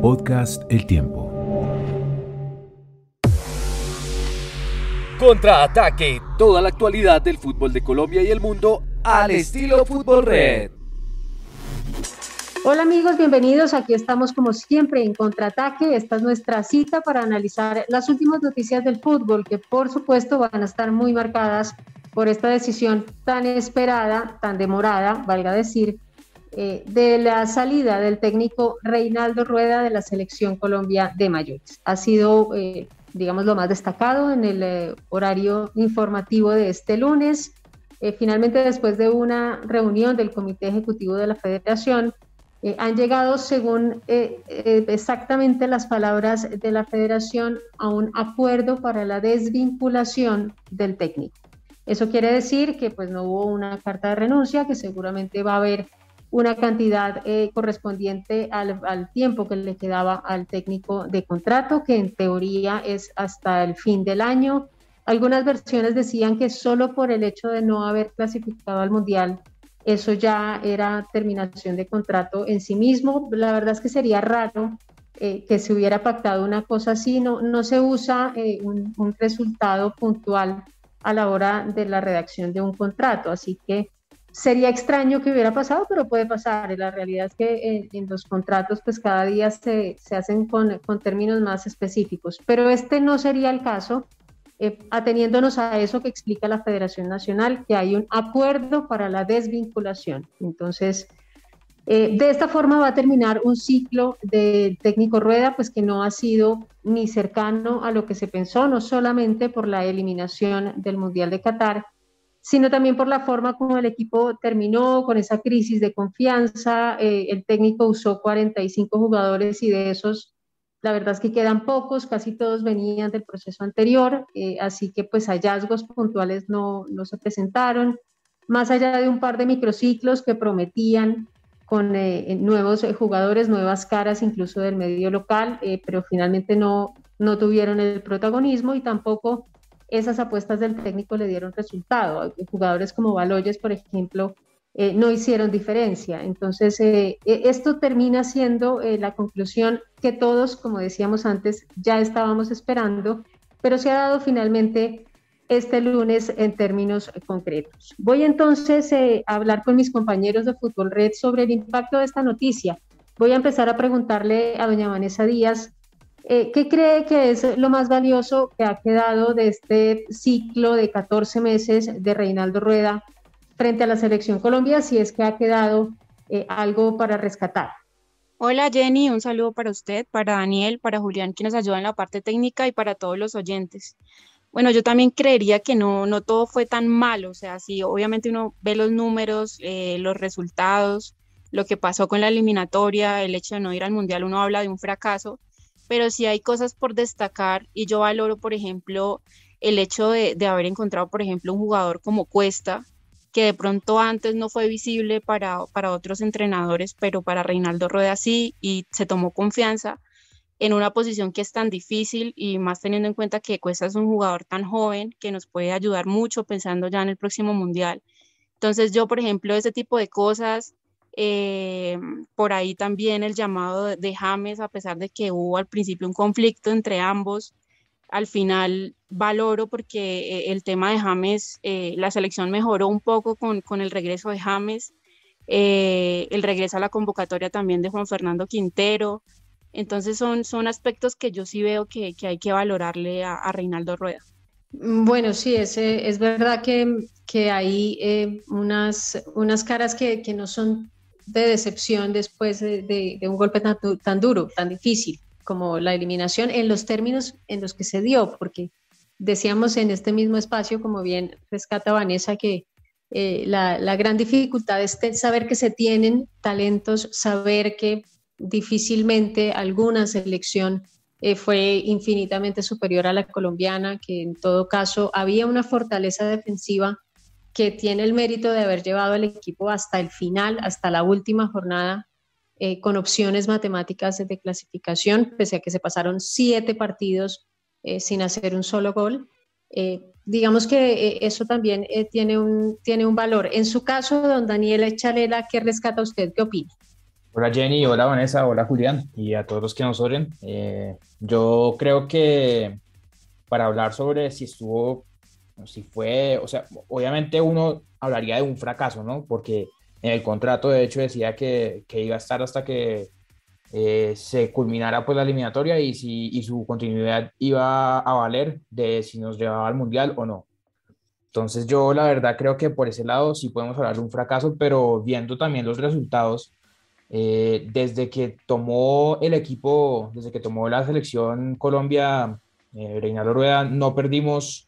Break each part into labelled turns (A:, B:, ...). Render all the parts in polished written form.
A: Podcast El Tiempo.
B: Contraataque, toda la actualidad del fútbol de Colombia y el mundo al estilo Fútbol Red.
C: Hola amigos, bienvenidos. Aquí estamos como siempre en Contraataque. Esta es nuestra cita para analizar las últimas noticias del fútbol, que por supuesto van a estar muy marcadas por esta decisión tan esperada, tan demorada, valga decir, de la salida del técnico Reinaldo Rueda de la Selección Colombia de mayores. Ha sido, digamos, lo más destacado en el horario informativo de este lunes. Finalmente, después de una reunión del Comité Ejecutivo de la Federación, han llegado, según exactamente las palabras de la Federación, a un acuerdo para la desvinculación del técnico. Eso quiere decir que pues no hubo una carta de renuncia, que seguramente va a haber una cantidad correspondiente al tiempo que le quedaba al técnico de contrato, que en teoría es hasta el fin del año. Algunas versiones decían que solo por el hecho de no haber clasificado al Mundial, eso ya era terminación de contrato en sí mismo. La verdad es que sería raro que se hubiera pactado una cosa así. No se usa un resultado puntual a la hora de la redacción de un contrato, así que sería extraño que hubiera pasado, pero puede pasar. La realidad es que en los contratos pues cada día se hacen con términos más específicos, pero este no sería el caso, ateniéndonos a eso que explica la Federación Nacional, que hay un acuerdo para la desvinculación. Entonces, de esta forma va a terminar un ciclo del técnico Rueda, pues que no ha sido ni cercano a lo que se pensó, no solamente por la eliminación del Mundial de Qatar, sino también por la forma como el equipo terminó, con esa crisis de confianza. El técnico usó 45 jugadores y de esos, la verdad es que quedan pocos, casi todos venían del proceso anterior, así que pues hallazgos puntuales no se presentaron, más allá de un par de microciclos que prometían con nuevos jugadores, nuevas caras incluso del medio local, pero finalmente no tuvieron el protagonismo y tampoco esas apuestas del técnico le dieron resultado. Jugadores como Baloyes, por ejemplo, no hicieron diferencia. Entonces, esto termina siendo la conclusión que todos, como decíamos antes, ya estábamos esperando, pero se ha dado finalmente este lunes en términos concretos. Voy entonces a hablar con mis compañeros de Fútbol Red sobre el impacto de esta noticia. Voy a empezar a preguntarle a doña Vanessa Díaz, ¿qué cree que es lo más valioso que ha quedado de este ciclo de 14 meses de Reinaldo Rueda frente a la Selección Colombia, si es que ha quedado algo para rescatar?
D: Hola Jenny, un saludo para usted, para Daniel, para Julián, que nos ayuda en la parte técnica y para todos los oyentes. Bueno, yo también creería que no todo fue tan malo, o sea, sí, obviamente uno ve los números, los resultados, lo que pasó con la eliminatoria, el hecho de no ir al Mundial, uno habla de un fracaso, pero sí hay cosas por destacar y yo valoro, por ejemplo, el hecho de haber encontrado, por ejemplo, un jugador como Cuesta, que de pronto antes no fue visible para otros entrenadores, pero para Reinaldo Rueda sí, y se tomó confianza en una posición que es tan difícil y más teniendo en cuenta que Cuesta es un jugador tan joven que nos puede ayudar mucho pensando ya en el próximo Mundial. Entonces yo, por ejemplo, ese tipo de cosas, por ahí también el llamado de James, a pesar de que hubo al principio un conflicto entre ambos, al final valoro porque el tema de James, la selección mejoró un poco con el regreso de James, el regreso a la convocatoria también de Juan Fernando Quintero. Entonces son aspectos que yo sí veo que hay que valorarle a Reinaldo Rueda.
C: Bueno, sí, es verdad que hay unas caras que no son de decepción después de un golpe tan duro, tan difícil como la eliminación en los términos en los que se dio, porque decíamos en este mismo espacio, como bien rescata Vanessa, que la gran dificultad es saber que se tienen talentos, saber que difícilmente alguna selección fue infinitamente superior a la colombiana, que en todo caso había una fortaleza defensiva que tiene el mérito de haber llevado al equipo hasta el final, hasta la última jornada, con opciones matemáticas de clasificación, pese a que se pasaron 7 partidos sin hacer un solo gol. Digamos que eso también tiene un valor. En su caso, don Daniel Chalela, ¿qué rescata usted? ¿Qué opina?
E: Hola Jenny, hola Vanessa, hola Julián y a todos los que nos oyen. Yo creo que para hablar sobre si estuvo, si fue, o sea, obviamente uno hablaría de un fracaso, ¿no? Porque en el contrato de hecho decía que iba a estar hasta que se culminara pues la eliminatoria y su continuidad iba a valer de si nos llevaba al Mundial o no. Entonces yo la verdad creo que por ese lado sí podemos hablar de un fracaso, pero viendo también los resultados desde que tomó el equipo, desde que tomó la selección Colombia, Reinaldo Rueda, no perdimos,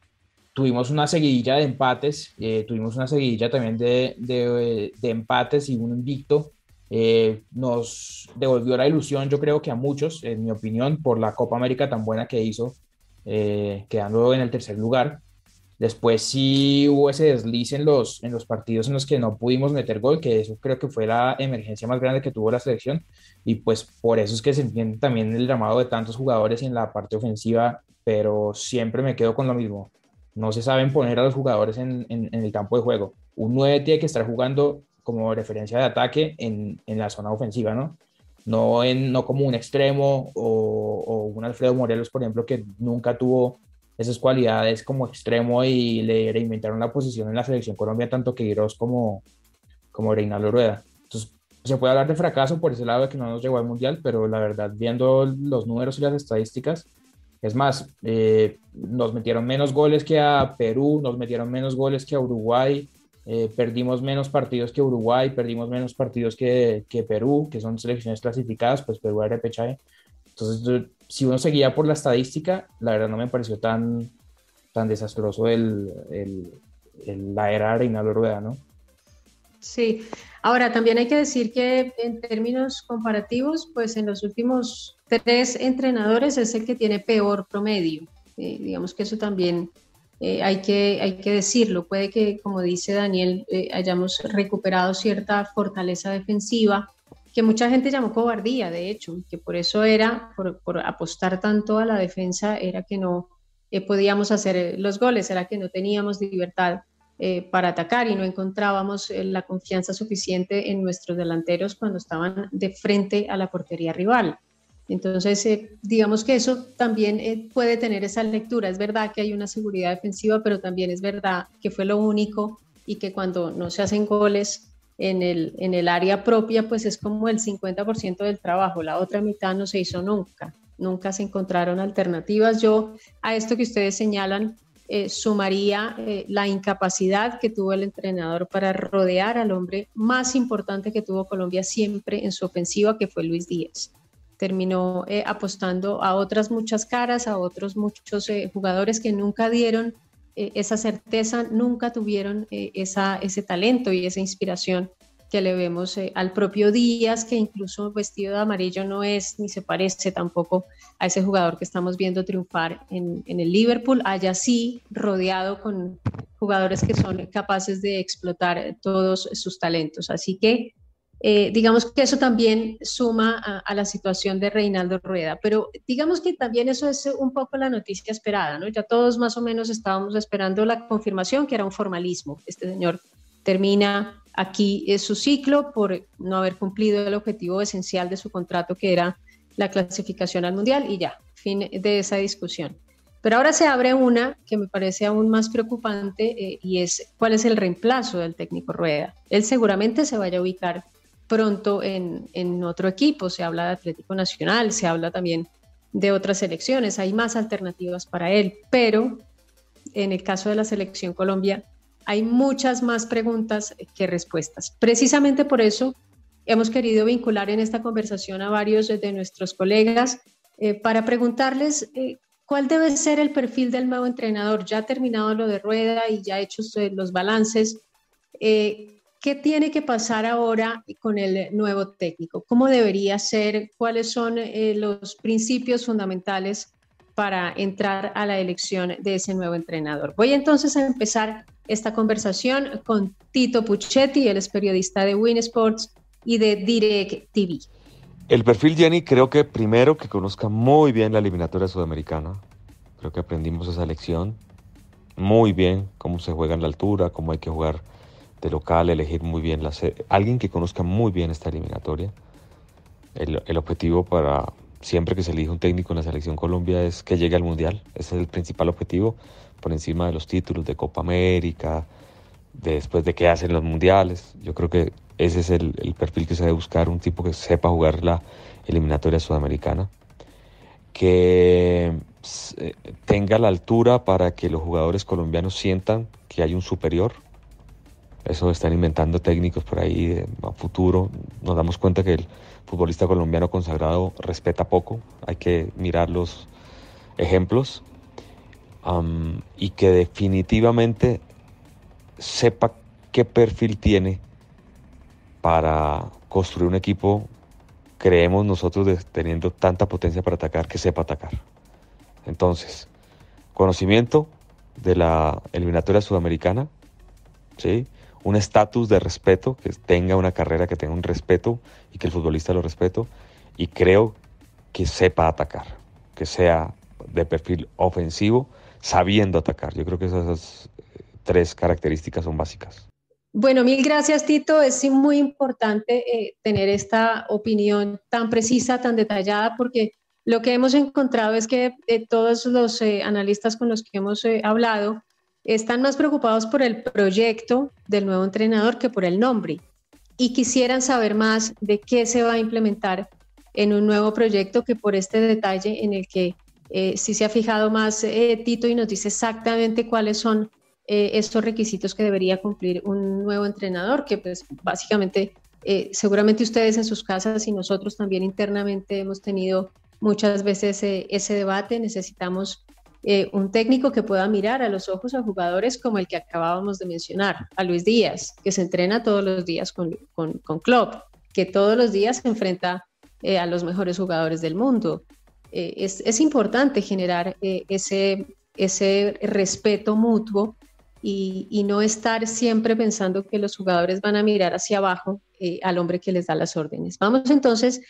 E: tuvimos una seguidilla de empates, tuvimos una seguidilla también de empates y un invicto. Nos devolvió la ilusión, yo creo que a muchos, en mi opinión, por la Copa América tan buena que hizo, quedando en el tercer lugar. Después sí hubo ese desliz en los partidos en los que no pudimos meter gol, que eso creo que fue la emergencia más grande que tuvo la selección. Y pues por eso es que se entiende también el llamado de tantos jugadores en la parte ofensiva, pero siempre me quedo con lo mismo. No se saben poner a los jugadores en el campo de juego. Un 9 tiene que estar jugando como referencia de ataque en la zona ofensiva, ¿no? No como un extremo o un Alfredo Morelos, por ejemplo, que nunca tuvo esas cualidades como extremo y le reinventaron la posición en la selección Colombia, tanto Queiroz como Reinaldo Rueda. Entonces, se puede hablar de fracaso por ese lado de que no nos llegó al Mundial, pero la verdad, viendo los números y las estadísticas, es más, nos metieron menos goles que a Perú, nos metieron menos goles que a Uruguay, perdimos menos partidos que Uruguay, perdimos menos partidos que Perú, que son selecciones clasificadas, pues Perú era repechaje. Entonces, si uno seguía por la estadística, la verdad no me pareció tan desastroso la era de Reinaldo Rueda, ¿no?
C: Sí, ahora también hay que decir que en términos comparativos, pues en los últimos tres entrenadores es el que tiene peor promedio. Digamos que eso también hay que decirlo. Puede que, como dice Daniel, hayamos recuperado cierta fortaleza defensiva, que mucha gente llamó cobardía, de hecho, que por eso era, por apostar tanto a la defensa, era que no podíamos hacer los goles, era que no teníamos libertad para atacar y no encontrábamos la confianza suficiente en nuestros delanteros cuando estaban de frente a la portería rival. Entonces, digamos que eso también puede tener esa lectura. Es verdad que hay una seguridad defensiva, pero también es verdad que fue lo único y que cuando no se hacen goles en el área propia, pues es como el 50% del trabajo. La otra mitad no se hizo nunca. Nunca se encontraron alternativas. Yo a esto que ustedes señalan, sumaría la incapacidad que tuvo el entrenador para rodear al hombre más importante que tuvo Colombia siempre en su ofensiva, que fue Luis Díaz. Terminó apostando a otras muchas caras, a otros muchos jugadores que nunca dieron esa certeza, nunca tuvieron ese talento y esa inspiración que le vemos al propio Díaz, que incluso vestido de amarillo no es ni se parece tampoco a ese jugador que estamos viendo triunfar en el Liverpool, allá sí rodeado con jugadores que son capaces de explotar todos sus talentos. Así que digamos que eso también suma a la situación de Reinaldo Rueda, pero digamos que también eso es un poco la noticia esperada, ¿no? Ya todos más o menos estábamos esperando la confirmación que era un formalismo. Este señor termina aquí su ciclo por no haber cumplido el objetivo esencial de su contrato, que era la clasificación al Mundial, y ya, fin de esa discusión. Pero ahora se abre una que me parece aún más preocupante y es cuál es el reemplazo del técnico Rueda. Él seguramente se vaya a ubicar pronto en otro equipo, se habla de Atlético Nacional, se habla también de otras selecciones, hay más alternativas para él, pero en el caso de la selección Colombia hay muchas más preguntas que respuestas. Precisamente por eso hemos querido vincular en esta conversación a varios de nuestros colegas para preguntarles cuál debe ser el perfil del nuevo entrenador, ya terminado lo de Rueda y ya hechos los balances. ¿Qué tiene que pasar ahora con el nuevo técnico? ¿Cómo debería ser? ¿Cuáles son los principios fundamentales para entrar a la elección de ese nuevo entrenador? Voy entonces a empezar esta conversación con Tito Puchetti, él es periodista de Win Sports y de Direct TV.
F: El perfil, Jenny, creo que primero que conozca muy bien la eliminatoria sudamericana. Creo que aprendimos esa lección muy bien, cómo se juega en la altura, cómo hay que jugar de local, elegir muy bien alguien que conozca muy bien esta eliminatoria. El objetivo para siempre que se elige un técnico en la selección Colombia es que llegue al Mundial. Ese es el principal objetivo, por encima de los títulos de Copa América, después de qué hacen los mundiales. Yo creo que ese es el perfil que se debe buscar, un tipo que sepa jugar la eliminatoria sudamericana, que tenga la altura para que los jugadores colombianos sientan que hay un superior. Eso están inventando técnicos por ahí a futuro. Nos damos cuenta que el futbolista colombiano consagrado respeta poco. Hay que mirar los ejemplos, y que definitivamente sepa qué perfil tiene para construir un equipo, creemos nosotros, teniendo tanta potencia para atacar, que sepa atacar. Entonces, conocimiento de la eliminatoria sudamericana, ¿sí? Un estatus de respeto, que tenga una carrera, que tenga un respeto y que el futbolista lo respete, y creo que sepa atacar, que sea de perfil ofensivo, sabiendo atacar. Yo creo que esas tres características son básicas.
C: Bueno, mil gracias, Tito. Es muy importante tener esta opinión tan precisa, tan detallada, porque lo que hemos encontrado es que todos los analistas con los que hemos hablado están más preocupados por el proyecto del nuevo entrenador que por el nombre, y quisieran saber más de qué se va a implementar en un nuevo proyecto, que por este detalle en el que sí se ha fijado más Tito, y nos dice exactamente cuáles son estos requisitos que debería cumplir un nuevo entrenador, que pues básicamente seguramente ustedes en sus casas y nosotros también internamente hemos tenido muchas veces ese debate. Necesitamos un técnico que pueda mirar a los ojos a jugadores como el que acabábamos de mencionar, a Luis Díaz, que se entrena todos los días con Klopp, que todos los días se enfrenta a los mejores jugadores del mundo. Es importante generar ese respeto mutuo, y no estar siempre pensando que los jugadores van a mirar hacia abajo al hombre que les da las órdenes. Vamos entonces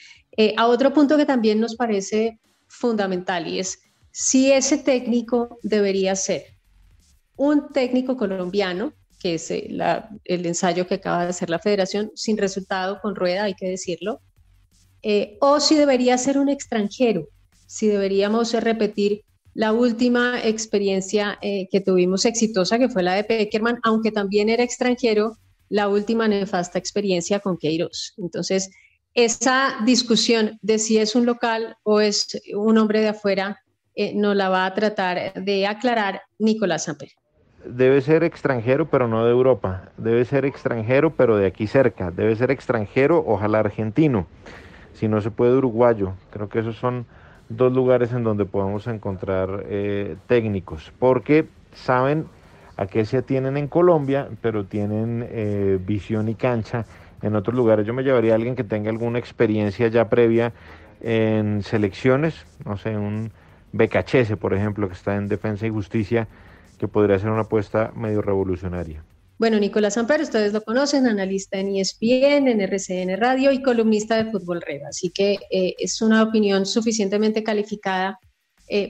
C: a otro punto que también nos parece fundamental, y es si ese técnico debería ser un técnico colombiano, que es el ensayo que acaba de hacer la federación, sin resultado, con Rueda, hay que decirlo, o si debería ser un extranjero, si deberíamos repetir la última experiencia que tuvimos exitosa, que fue la de Pekerman, aunque también era extranjero, la última nefasta experiencia con Queiroz. Entonces, esa discusión de si es un local o es un hombre de afuera, nos la va a tratar de aclarar Nicolás Samper.
G: Debe ser extranjero, pero no de Europa. Debe ser extranjero, pero de aquí cerca. Debe ser extranjero, ojalá argentino. Si no se puede, uruguayo. Creo que esos son dos lugares en donde podemos encontrar técnicos, porque saben a qué se atienen en Colombia, pero tienen visión y cancha en otros lugares. Yo me llevaría a alguien que tenga alguna experiencia ya previa en selecciones, no sé, un Becachese, por ejemplo, que está en Defensa y Justicia, que podría ser una apuesta medio revolucionaria.
C: Bueno, Nicolás Samper, ustedes lo conocen, analista en ESPN, en RCN Radio y columnista de Fútbol Red, así que es una opinión suficientemente calificada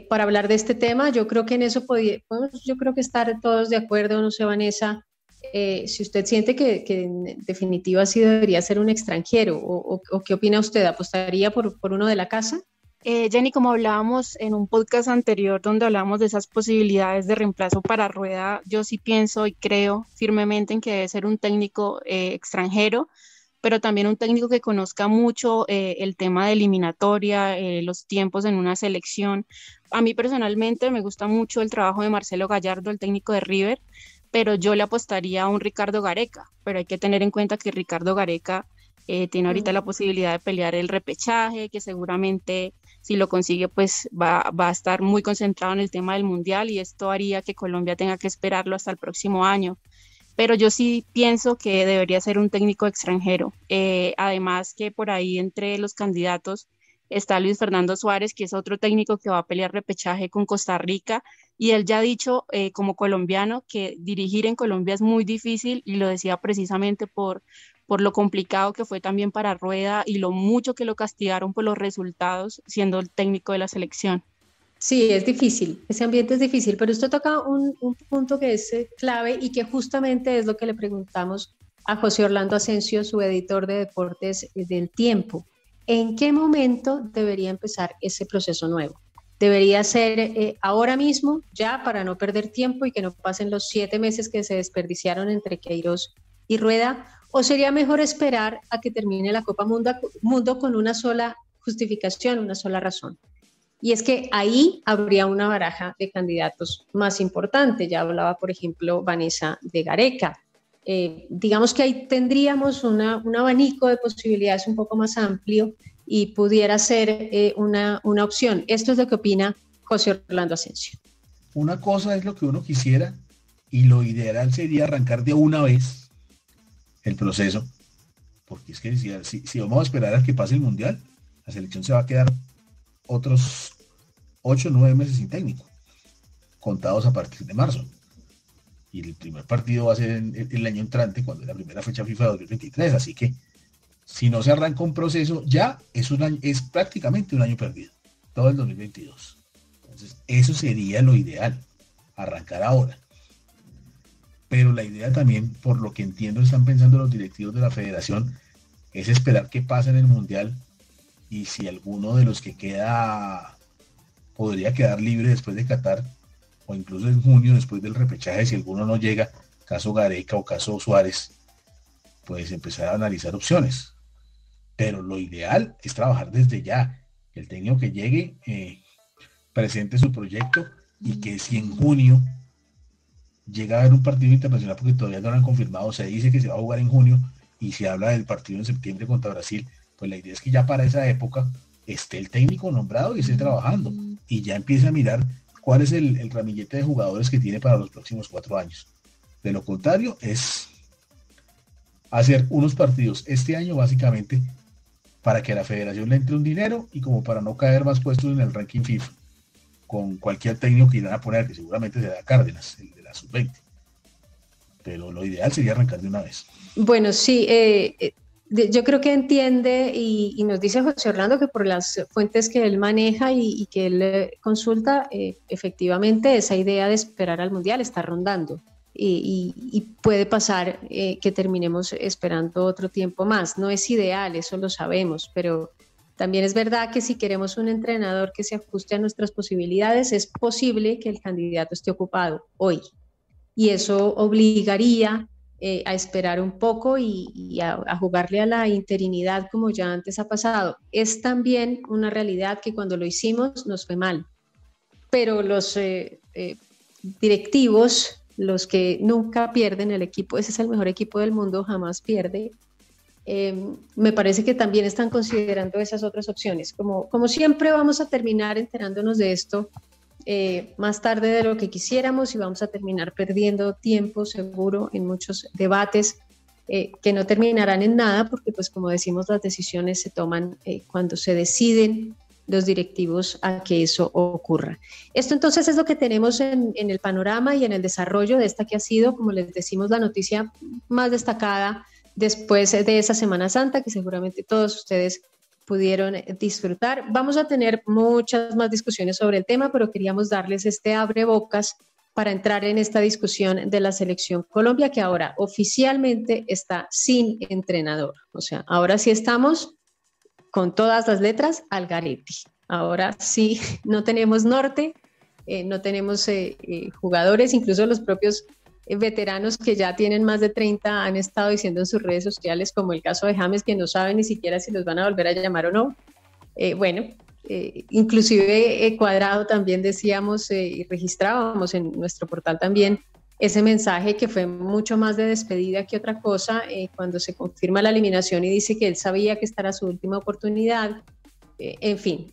C: para hablar de este tema. Yo creo que en eso podemos estar todos de acuerdo, no sé, Vanessa, si usted siente que en definitiva sí debería ser un extranjero, o ¿qué opina usted? ¿Apostaría por uno de la casa?
D: Jenny, como hablábamos en un podcast anterior donde hablábamos de esas posibilidades de reemplazo para Rueda, yo sí pienso y creo firmemente en que debe ser un técnico extranjero, pero también un técnico que conozca mucho el tema de eliminatoria, los tiempos en una selección. A mí personalmente me gusta mucho el trabajo de Marcelo Gallardo, el técnico de River, pero yo le apostaría a un Ricardo Gareca, pero hay que tener en cuenta que Ricardo Gareca tiene ahorita la posibilidad de pelear el repechaje, que seguramente si lo consigue pues va a estar muy concentrado en el tema del Mundial, y esto haría que Colombia tenga que esperarlo hasta el próximo año. Pero yo sí pienso que debería ser un técnico extranjero. Además que por ahí entre los candidatos está Luis Fernando Suárez, que es otro técnico que va a pelear repechaje con Costa Rica, y él ya ha dicho como colombiano que dirigir en Colombia es muy difícil, y lo decía precisamente por lo complicado que fue también para Rueda y lo mucho que lo castigaron por los resultados siendo el técnico de la selección.
C: Sí, es difícil, ese ambiente es difícil, pero usted toca un punto que es clave y que justamente es lo que le preguntamos a José Orlando Asensio, su editor de deportes del Tiempo. ¿En qué momento debería empezar ese proceso nuevo? ¿Debería ser ahora mismo, ya, para no perder tiempo y que no pasen los 7 meses que se desperdiciaron entre Queiroz y Rueda? ¿O sería mejor esperar a que termine la Copa Mundo con una sola justificación, una sola razón? Y es que ahí habría una baraja de candidatos más importante. Ya hablaba, por ejemplo, Vanessa de Gareca. Digamos que ahí tendríamos un abanico de posibilidades un poco más amplio y pudiera ser una opción. Esto es lo que opina José Orlando Asensio.
H: Una cosa es lo que uno quisiera y lo ideal sería arrancar de una vez el proceso, porque es que si vamos a esperar a que pase el Mundial, la selección se va a quedar otros 8 o 9 meses sin técnico, contados a partir de marzo. Y el primer partido va a ser el año entrante, cuando es la primera fecha FIFA de 2023, así que si no se arranca un proceso, ya es prácticamente un año perdido, todo el 2022. Entonces, eso sería lo ideal, arrancar ahora. Pero la idea también, por lo que entiendo, están pensando los directivos de la federación, es esperar qué pasa en el Mundial y si alguno de los que queda podría quedar libre después de Qatar, o incluso en junio, después del repechaje, si alguno no llega, caso Gareca o caso Suárez, pues empezar a analizar opciones. Pero lo ideal es trabajar desde ya, que el técnico que llegue presente su proyecto y que si en junio llega a haber un partido internacional, porque todavía no lo han confirmado, se dice que se va a jugar en junio y se habla del partido en septiembre contra Brasil, pues la idea es que ya para esa época esté el técnico nombrado y esté trabajando y ya empiece a mirar cuál es el ramillete de jugadores que tiene para los próximos 4 años. De lo contrario, es hacer unos partidos este año básicamente para que a la federación le entre un dinero y como para no caer más puestos en el ranking FIFA con cualquier técnico que irán a poner, que seguramente será Cárdenas, el de la sub-20. Pero lo ideal sería arrancar de una vez.
C: Bueno, sí, yo creo que entiende y nos dice José Orlando que por las fuentes que él maneja y que él consulta, efectivamente esa idea de esperar al Mundial está rondando y puede pasar que terminemos esperando otro tiempo más. No es ideal, eso lo sabemos, pero también es verdad que si queremos un entrenador que se ajuste a nuestras posibilidades, es posible que el candidato esté ocupado hoy y eso obligaría a esperar un poco y a jugarle a la interinidad como ya antes ha pasado. Es también una realidad que cuando lo hicimos nos fue mal, pero los directivos, los que nunca pierden el equipo, ese es el mejor equipo del mundo, jamás pierde, me parece que también están considerando esas otras opciones. Como siempre vamos a terminar enterándonos de esto más tarde de lo que quisiéramos y vamos a terminar perdiendo tiempo seguro en muchos debates que no terminarán en nada porque pues como decimos las decisiones se toman cuando se deciden los directivos a que eso ocurra. Esto entonces es lo que tenemos en el panorama y en el desarrollo de esta que ha sido, como les decimos, la noticia más destacada después de esa Semana Santa que seguramente todos ustedes pudieron disfrutar. Vamos a tener muchas más discusiones sobre el tema, pero queríamos darles este abrebocas para entrar en esta discusión de la Selección Colombia, que ahora oficialmente está sin entrenador. O sea, ahora sí estamos con todas las letras al garete. Ahora sí no tenemos norte, no tenemos jugadores, incluso los propios veteranos que ya tienen más de 30 han estado diciendo en sus redes sociales, como el caso de James, que no saben ni siquiera si los van a volver a llamar o no. Inclusive Cuadrado también decíamos y registrábamos en nuestro portal también ese mensaje que fue mucho más de despedida que otra cosa cuando se confirma la eliminación y dice que él sabía que esta era su última oportunidad. En fin,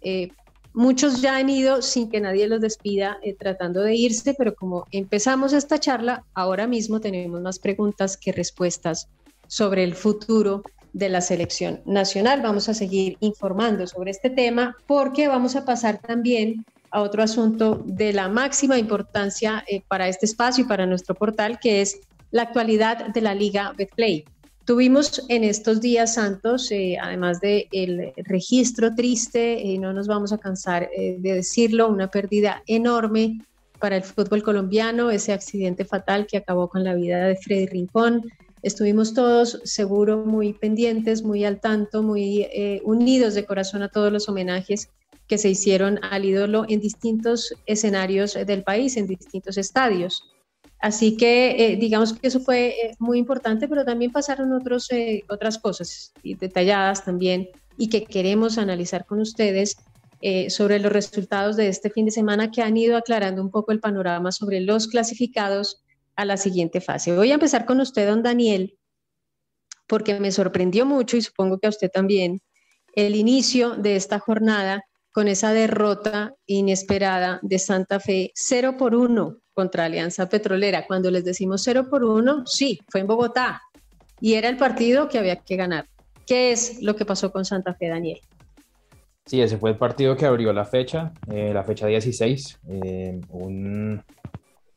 C: muchos ya han ido sin que nadie los despida tratando de irse, pero como empezamos esta charla, ahora mismo tenemos más preguntas que respuestas sobre el futuro de la selección nacional. Vamos a seguir informando sobre este tema porque vamos a pasar también a otro asunto de la máxima importancia para este espacio y para nuestro portal, que es la actualidad de la Liga Betplay. Tuvimos en estos días santos, además del registro triste, no nos vamos a cansar de decirlo, una pérdida enorme para el fútbol colombiano, ese accidente fatal que acabó con la vida de Freddy Rincón, estuvimos todos seguro muy pendientes, muy al tanto, muy unidos de corazón a todos los homenajes que se hicieron al ídolo en distintos escenarios del país, en distintos estadios. Así que digamos que eso fue muy importante, pero también pasaron otras cosas detalladas también y que queremos analizar con ustedes sobre los resultados de este fin de semana que han ido aclarando un poco el panorama sobre los clasificados a la siguiente fase. Voy a empezar con usted, don Daniel, porque me sorprendió mucho y supongo que a usted también el inicio de esta jornada con esa derrota inesperada de Santa Fe 0-1 contra Alianza Petrolera. Cuando les decimos 0-1, sí, fue en Bogotá y era el partido que había que ganar. ¿Qué es lo que pasó con Santa Fe, Daniel?
E: Sí, ese fue el partido que abrió la fecha 16. Un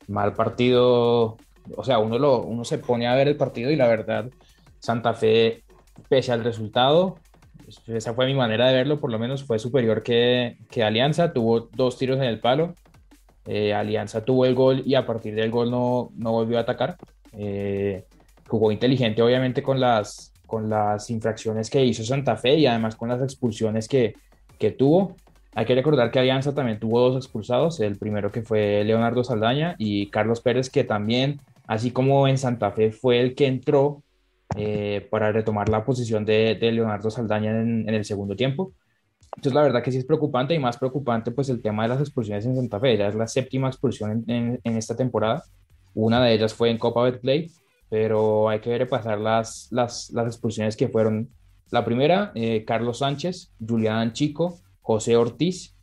E: mal partido, o sea, uno se pone a ver el partido y la verdad, Santa Fe, pese al resultado, esa fue mi manera de verlo, por lo menos fue superior que Alianza. Tuvo 2 tiros en el palo. Alianza tuvo el gol y a partir del gol no volvió a atacar. Jugó inteligente, obviamente, con las infracciones que hizo Santa Fe y además con las expulsiones que tuvo. Hay que recordar que Alianza también tuvo 2 expulsados, el primero que fue Leonardo Saldaña y Carlos Pérez, que también, así como en Santa Fe, fue el que entró para retomar la posición de Leonardo Saldaña en el segundo tiempo. Entonces la verdad que sí es preocupante, y más preocupante pues el tema de las expulsiones en Santa Fe. Ya es la 7ª expulsión en esta temporada. Una de ellas fue en Copa Betplay, pero hay que repasar las expulsiones que fueron. La primera, Carlos Sánchez, Julián Chico, José Ortiz,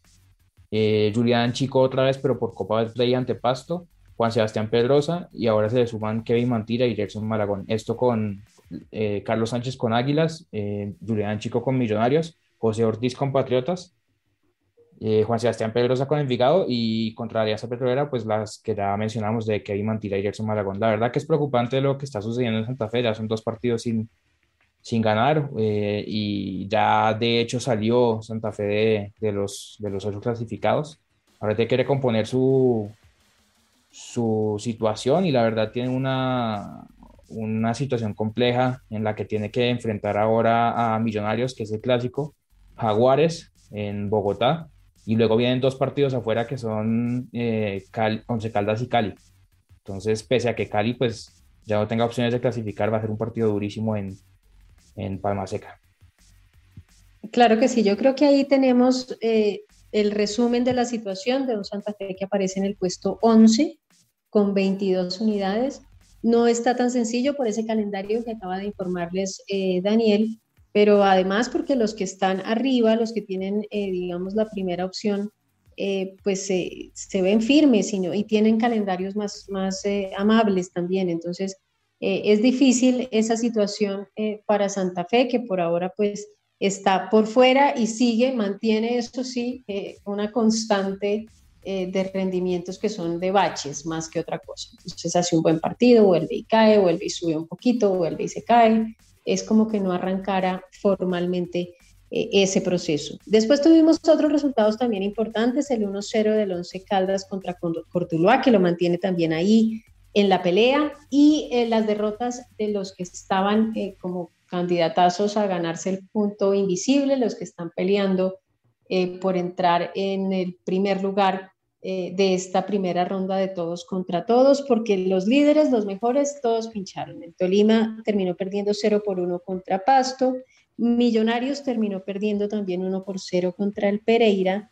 E: Julián Chico otra vez, pero por Copa Betplay ante Pasto, Juan Sebastián Pedrosa, y ahora se le suman Kevin Mantira y Gerson Malagón. Esto con Carlos Sánchez con Águilas, Julián Chico con Millonarios, José Ortiz con Patriotas, Juan Sebastián Pedrosa con Envigado, y contra Alianza Petrolera, pues las que ya mencionamos de Kevin Mantira y Gerson Malagón. La verdad que es preocupante lo que está sucediendo en Santa Fe. Ya son 2 partidos sin ganar, y ya de hecho salió Santa Fe de los 8 clasificados. Ahora tiene que recomponer su situación, y la verdad tiene una situación compleja en la que tiene que enfrentar ahora a Millonarios, que es el clásico, Jaguares en Bogotá, y luego vienen 2 partidos afuera que son Once Caldas y Cali. Entonces, pese a que Cali pues ya no tenga opciones de clasificar, va a ser un partido durísimo en Palma Seca.
C: Claro que sí, yo creo que ahí tenemos el resumen de la situación de un Santa Fe que aparece en el puesto 11 con 22 unidades. No está tan sencillo por ese calendario que acaba de informarles Daniel, pero además porque los que están arriba, los que tienen, digamos, la primera opción, pues se ven firmes y tienen calendarios más amables también. Entonces, es difícil esa situación para Santa Fe, que por ahora pues está por fuera y mantiene, eso sí, una constante de rendimientos que son de baches más que otra cosa. Entonces hace un buen partido, vuelve y cae, vuelve y sube un poquito, vuelve y se cae. Es como que no arrancara formalmente ese proceso. Después tuvimos otros resultados también importantes, el 1-0 del Once Caldas contra Cortuluá, que lo mantiene también ahí en la pelea, y las derrotas de los que estaban como candidatazos a ganarse el punto invisible, los que están peleando por entrar en el primer lugar de esta primera ronda de todos contra todos, porque los líderes, los mejores, todos pincharon. El Tolima terminó perdiendo 0-1 contra Pasto, Millonarios terminó perdiendo también 1-0 contra el Pereira,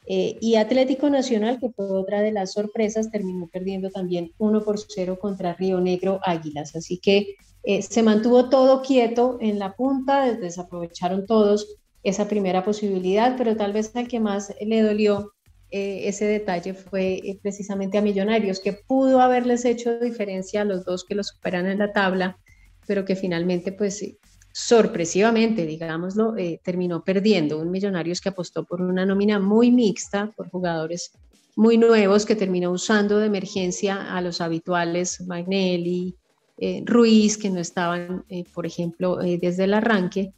C: y Atlético Nacional, que fue otra de las sorpresas, terminó perdiendo también 1-0 contra Río Negro Águilas. Así que se mantuvo todo quieto en la punta, desaprovecharon todos esa primera posibilidad, pero tal vez al que más le dolió ese detalle fue precisamente a Millonarios, que pudo haberles hecho diferencia a los 2 que lo superan en la tabla, pero que finalmente pues sorpresivamente, digámoslo, terminó perdiendo. Un Millonarios que apostó por una nómina muy mixta, por jugadores muy nuevos, que terminó usando de emergencia a los habituales, Magnelli, Ruiz, que no estaban, por ejemplo, desde el arranque,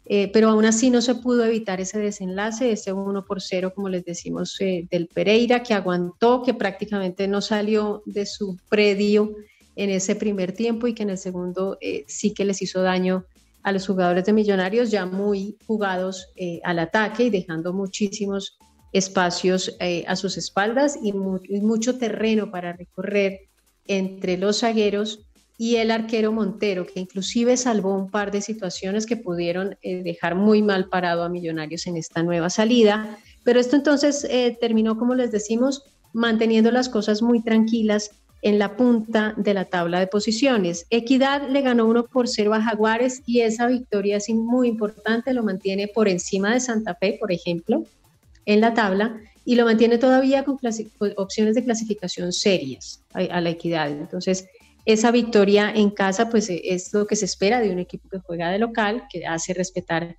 C: pero aún así no se pudo evitar ese desenlace, ese 1-0, como les decimos, del Pereira, que aguantó, que prácticamente no salió de su predio en ese primer tiempo y que en el segundo sí que les hizo daño a los jugadores de Millonarios, ya muy jugados al ataque y dejando muchísimos espacios a sus espaldas y mucho terreno para recorrer entre los zagueros y el arquero Montero, que inclusive salvó un par de situaciones que pudieron dejar muy mal parado a Millonarios en esta nueva salida. Pero esto entonces terminó, como les decimos, manteniendo las cosas muy tranquilas en la punta de la tabla de posiciones. Equidad le ganó 1-0 a Jaguares y esa victoria es muy importante, lo mantiene por encima de Santa Fe, por ejemplo, en la tabla, y lo mantiene todavía con opciones de clasificación serias a la Equidad. Entonces, esa victoria en casa pues es lo que se espera de un equipo que juega de local, que hace respetar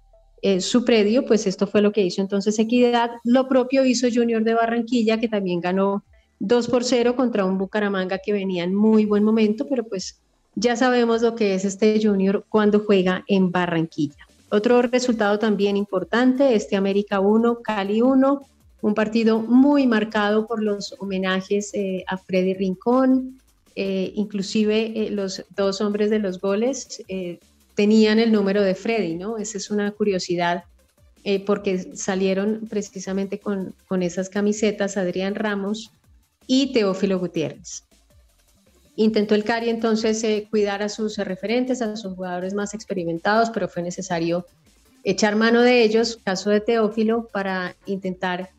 C: su predio. Pues esto fue lo que hizo entonces Equidad. Lo propio hizo Junior de Barranquilla, que también ganó 2-0 contra un Bucaramanga que venía en muy buen momento, pero pues ya sabemos lo que es este Junior cuando juega en Barranquilla. Otro resultado también importante, América 1, Cali 1, un partido muy marcado por los homenajes a Freddy Rincón, inclusive los dos hombres de los goles tenían el número de Freddy, ¿no? Esa es una curiosidad, porque salieron precisamente con esas camisetas Adrián Ramos y Teófilo Gutiérrez. Intentó el Cari entonces cuidar a sus referentes, a sus jugadores más experimentados, pero fue necesario echar mano de ellos, caso de Teófilo, para intentar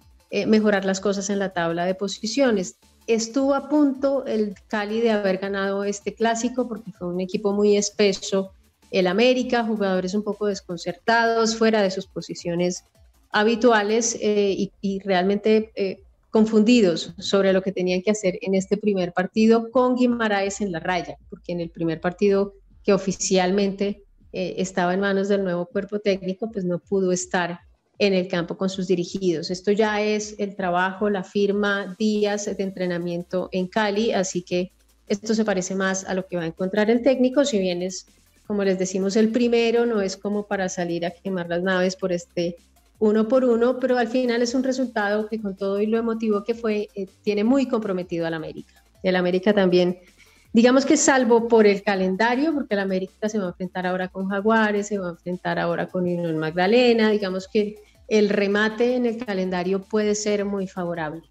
C: mejorar las cosas en la tabla de posiciones. Estuvo a punto el Cali de haber ganado este clásico porque fue un equipo muy espeso, el América, jugadores un poco desconcertados, fuera de sus posiciones habituales y realmente confundidos sobre lo que tenían que hacer en este primer partido con Guimaraes en la raya, porque en el primer partido que oficialmente estaba en manos del nuevo cuerpo técnico, pues no pudo estar en el campo con sus dirigidos. Esto ya es el trabajo, la firma, días de entrenamiento en Cali, así que esto se parece más a lo que va a encontrar el técnico, si bien es, como les decimos, el primero, no es como para salir a quemar las naves por este 1-1, pero al final es un resultado que con todo y lo emotivo que fue, tiene muy comprometido al América. El América también, digamos que salvo por el calendario, porque el América se va a enfrentar ahora con Jaguares, se va a enfrentar ahora con Unión Magdalena, digamos que el remate en el calendario puede ser muy favorable.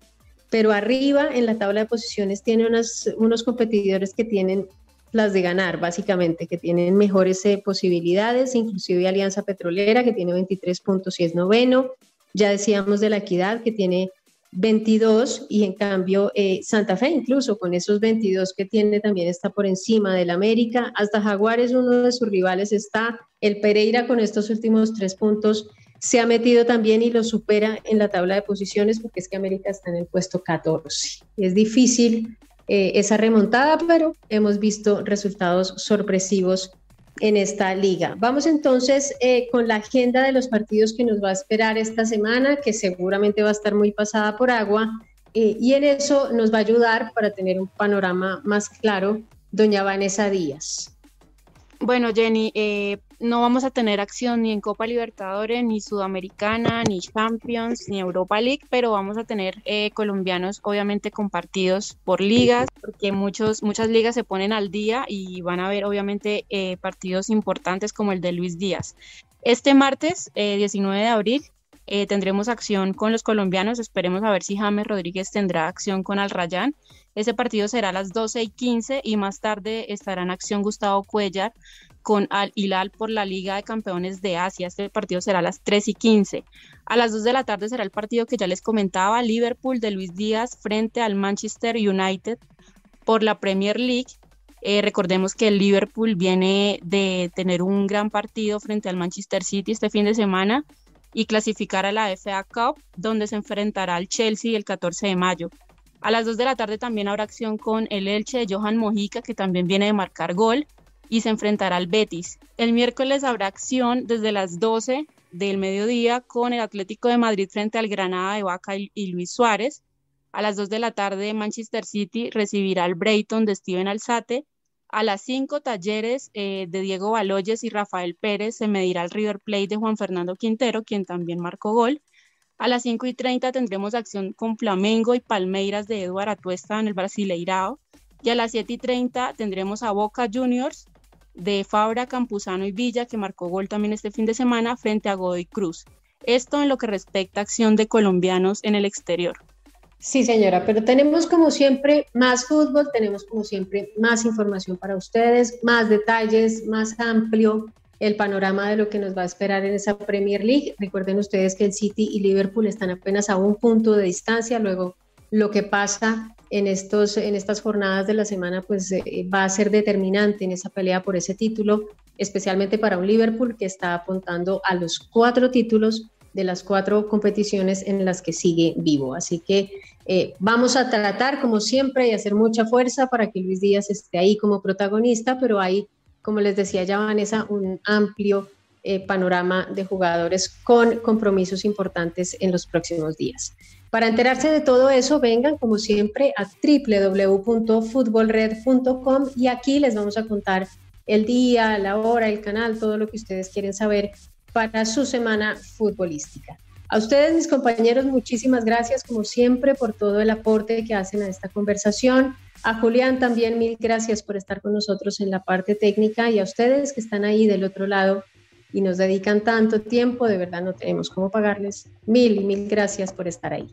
C: Pero arriba en la tabla de posiciones tiene unos competidores que tienen las de ganar, básicamente, que tienen mejores posibilidades, inclusive Alianza Petrolera, que tiene 23 puntos y es noveno. Ya decíamos de la Equidad, que tiene 22, y en cambio Santa Fe, incluso con esos 22 que tiene, también está por encima del América. Hasta Jaguares, uno de sus rivales, está. El Pereira, con estos últimos 3 puntos, se ha metido también y lo supera en la tabla de posiciones, porque es que América está en el puesto 14. Es difícil esa remontada, pero hemos visto resultados sorpresivos en esta liga. Vamos entonces con la agenda de los partidos que nos va a esperar esta semana, que seguramente va a estar muy pasada por agua, y en eso nos va a ayudar para tener un panorama más claro doña Vanessa Díaz.
D: Bueno, Jenny, no vamos a tener acción ni en Copa Libertadores, ni Sudamericana, ni Champions, ni Europa League, pero vamos a tener colombianos obviamente compartidos por ligas, porque muchas ligas se ponen al día y van a haber obviamente partidos importantes como el de Luis Díaz. Este martes, 19 de abril, tendremos acción con los colombianos. Esperemos a ver si James Rodríguez tendrá acción con Al Rayyan. Ese partido será a las 12:15 y más tarde estará en acción Gustavo Cuellar con Al Hilal por la Liga de Campeones de Asia. Este partido será a las 3:15. A las 2 de la tarde será el partido que ya les comentaba, Liverpool de Luis Díaz frente al Manchester United por la Premier League. Recordemos que el Liverpool viene de tener un gran partido frente al Manchester City este fin de semana y clasificar a la FA Cup, donde se enfrentará al Chelsea el 14 de mayo. A las 2 de la tarde también habrá acción con el Elche de Johan Mojica, que también viene de marcar gol, y se enfrentará al Betis. El miércoles habrá acción desde las 12 del mediodía con el Atlético de Madrid frente al Granada de Vaca y Luis Suárez. A las 2 de la tarde Manchester City recibirá al Brighton de Steven Alzate. A las 5 Talleres de Diego Baloyes y Rafael Pérez se medirá al River Plate de Juan Fernando Quintero, quien también marcó gol. A las 5:30 tendremos acción con Flamengo y Palmeiras de Eduardo Atuesta en el Brasileirao. Y a las 7:30 tendremos a Boca Juniors de Fabra, Campuzano y Villa, que marcó gol también este fin de semana frente a Godoy Cruz. Esto en lo que respecta a acción de colombianos en el exterior.
C: Sí, señora, pero tenemos como siempre más fútbol, tenemos como siempre más información para ustedes, más detalles, más amplio el panorama de lo que nos va a esperar en esa Premier League. Recuerden ustedes que el City y Liverpool están apenas a un punto de distancia. Luego, lo que pasa en estas jornadas de la semana pues va a ser determinante en esa pelea por ese título, especialmente para un Liverpool que está apuntando a los 4 títulos de las 4 competiciones en las que sigue vivo. Así que vamos a tratar, como siempre, y hacer mucha fuerza para que Luis Díaz esté ahí como protagonista, pero hay, como les decía ya Vanessa, un amplio panorama de jugadores con compromisos importantes en los próximos días. Para enterarse de todo eso, vengan como siempre a www.futbolred.com y aquí les vamos a contar el día, la hora, el canal, todo lo que ustedes quieren saber para su semana futbolística. A ustedes, mis compañeros, muchísimas gracias como siempre por todo el aporte que hacen a esta conversación. A Julián también mil gracias por estar con nosotros en la parte técnica y a ustedes que están ahí del otro lado y nos dedican tanto tiempo, de verdad no tenemos cómo pagarles. Mil gracias por estar ahí.